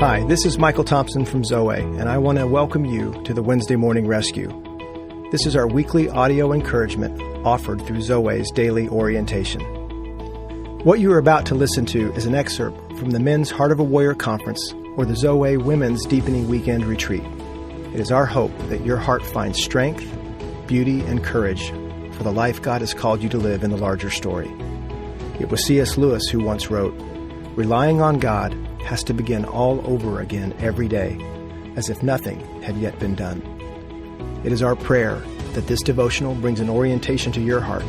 Hi, this is Michael Thompson from Zoe, and I want to welcome you to the Wednesday Morning Rescue. This is our weekly audio encouragement offered through Zoe's daily orientation. What you are about to listen to is an excerpt from the Men's Heart of a Warrior Conference or the Zoe Women's Deepening Weekend Retreat. It is our hope that your heart finds strength, beauty, and courage for the life God has called you to live in the larger story. It was C.S. Lewis who once wrote, "Relying on God has to begin all over again every day, as if nothing had yet been done." It is our prayer that this devotional brings an orientation to your heart,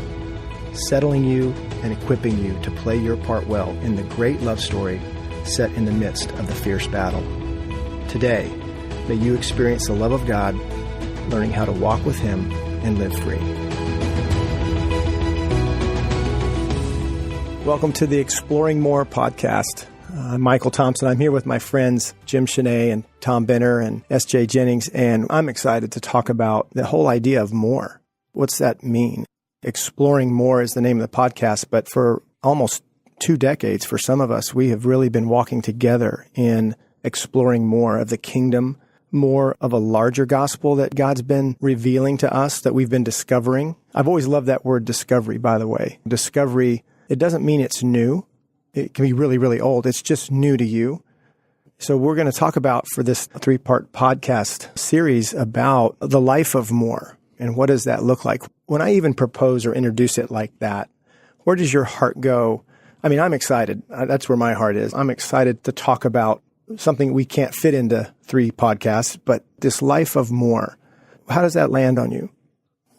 settling you and equipping you to play your part well in the great love story set in the midst of the fierce battle. Today, may you experience the love of God, learning how to walk with Him and live free. Welcome to the Exploring More podcast. I'm Michael Thompson. I'm here with my friends Jim Cheney and Tom Benner and S.J. Jennings, and I'm excited to talk about the whole idea of more. What's that mean? Exploring More is the name of the podcast, but for almost 2 decades, for some of us, we have really been walking together in exploring more of the kingdom, more of a larger gospel that God's been revealing to us, that we've been discovering. I've always loved that word discovery, by the way. Discovery, it doesn't mean it's new. It can be really, really old. It's just new to you. So we're going to talk about, for this 3-part podcast series, about the life of more. And what does that look like? When I even propose or introduce it like that, where does your heart go? I mean, I'm excited. That's where my heart is. I'm excited to talk about something we can't fit into 3 podcasts, but this life of more. How does that land on you?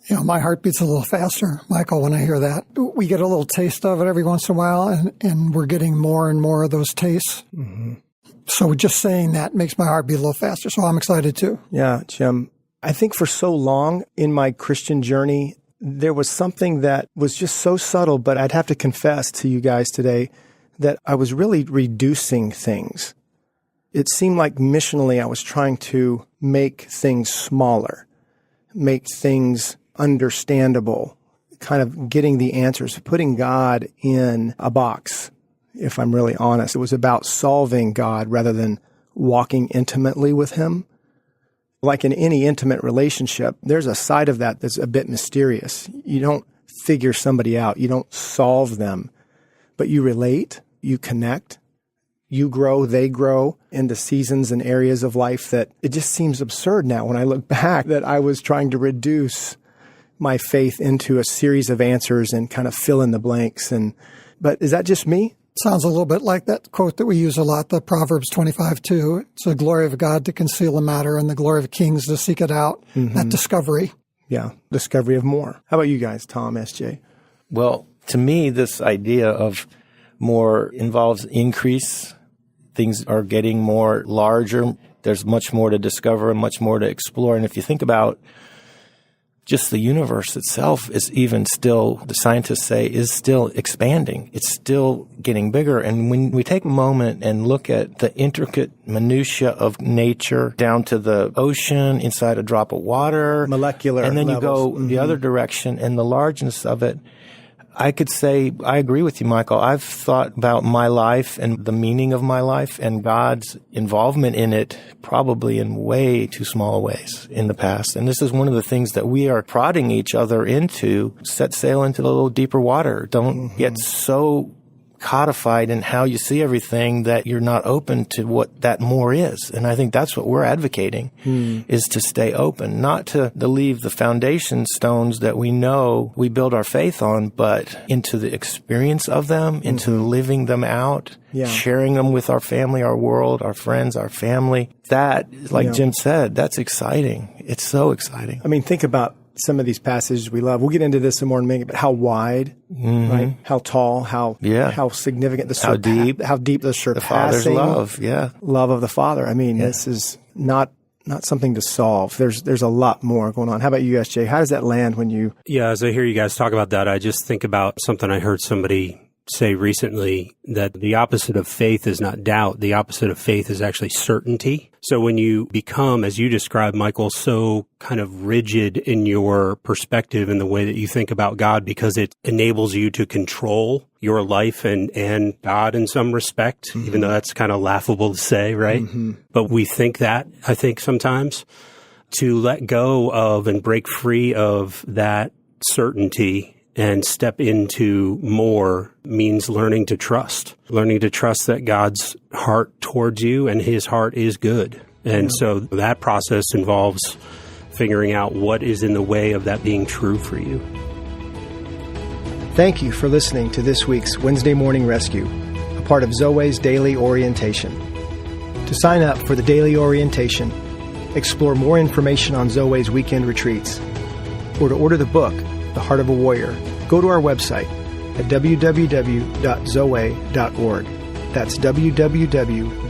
You know, my heart beats a little faster, Michael, when I hear that. We get a little taste of it every once in a while, and we're getting more and more of those tastes. Mm-hmm. So just saying that makes my heart beat a little faster, so I'm excited too. Yeah, Jim. I think for so long in my Christian journey, there was something that was just so subtle, but I'd have to confess to you guys today that I was really reducing things. It seemed like missionally I was trying to make things smaller, make things understandable, kind of getting the answers, putting God in a box, if I'm really honest. It was about solving God rather than walking intimately with Him. Like in any intimate relationship, there's a side of that that's a bit mysterious. You don't figure somebody out. You don't solve them, but you relate, you connect, you grow, they grow into seasons and areas of life that it just seems absurd now when I look back that I was trying to reduce my faith into a series of answers and kind of fill in the blanks. But is that just me? Sounds a little bit like that quote that we use a lot, the Proverbs 25:2. It's the glory of God to conceal a matter and the glory of kings to seek it out. Mm-hmm. That discovery. Yeah, discovery of more. How about you guys, Tom, S.J.? Well, to me, this idea of more involves increase. Things are getting more larger. There's much more to discover and much more to explore. And if you think about just the universe itself is even still, the scientists say, is still expanding. It's still getting bigger. And when we take a moment and look at the intricate minutia of nature down to the ocean, inside a drop of water, molecular and then levels. You go the other direction and the largeness of it, I could say, I agree with you, Michael. I've thought about my life and the meaning of my life and God's involvement in it probably in way too small ways in the past. And this is one of the things that we are prodding each other into. Set sail into a little deeper water. Don't get so codified in how you see everything that you're not open to what that more is. And I think that's what we're advocating, is to stay open, not to leave the foundation stones that we know we build our faith on, but into the experience of them, into living them out, sharing them with our family, our world, our friends, our family. That, like Jim said, that's exciting. It's so exciting. I mean, think about some of these passages we love. We'll get into this some more in a minute, but how wide, right? How tall, how significant, how deep the surpassing Father's love of the Father. I mean, this is not something to solve. There's a lot more going on. How about you, S.J.? How does that land when you... Yeah, as I hear you guys talk about that, I just think about something I heard somebody say recently that the opposite of faith is not doubt. The opposite of faith is actually certainty. So when you become, as you described, Michael, so kind of rigid in your perspective and the way that you think about God, because it enables you to control your life and God in some respect, even though that's kind of laughable to say, right? But we think that, I think, sometimes. To let go of and break free of that certainty and step into more means learning to trust that God's heart towards you and his heart is good. And so that process involves figuring out what is in the way of that being true for you. Thank you for listening to this week's Wednesday Morning Rescue, a part of Zoe's Daily Orientation. To sign up for the Daily Orientation, explore more information on Zoe's weekend retreats, or to order the book, The Heart of a Warrior, go to our website at www.zoe.org. That's www.zoweh.org.